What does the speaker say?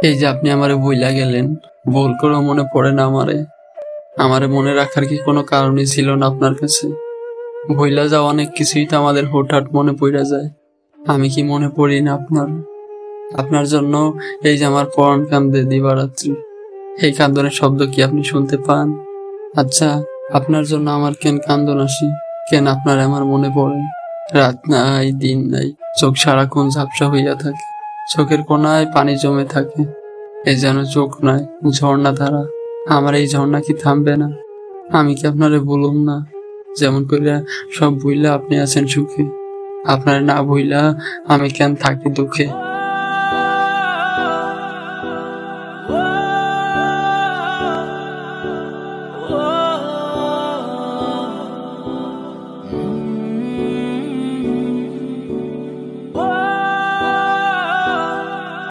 এই যে আপনি আমারে ভুইলা গেলেন, ভুল করেও মনে পড়ে না আমারে। আমারে মনে রাখার কি কোনো কারণই ছিল না আপনার কাছে? ভুইলা যাওয়া অনেক কিছুই তো আমাদের হুটহাট মনে পইড়া যায়। আমি কি মনে পড়ি না আপনার? আপনার জন্য এই যে আমার পরাণ কান্দে দিবারাত্রি। এই কান্দনের শব্দ কি আপনি শুনতে পান? আচ্ছা, আপনার জন্য আমার কেন কান্দন আসে? কেন আপনার আমার মনে পড়ে? রাত নাই দিন নাই, চোখ সারাক্ষণ ঝাপসা হইয়া থাকে, চোখের কোণায় পানি জমে থাকে। এ যেন চোখ নয়, ঝর্ণা ধারা। আমার এই ঝর্ণা কি থামবে না? আমি কি আপনারে বলুম না যেমন কইরা সব ভুইলা আপনি আছেন সুখে? আপনার না ভুইলা আমি কেন থাকি দুঃখে?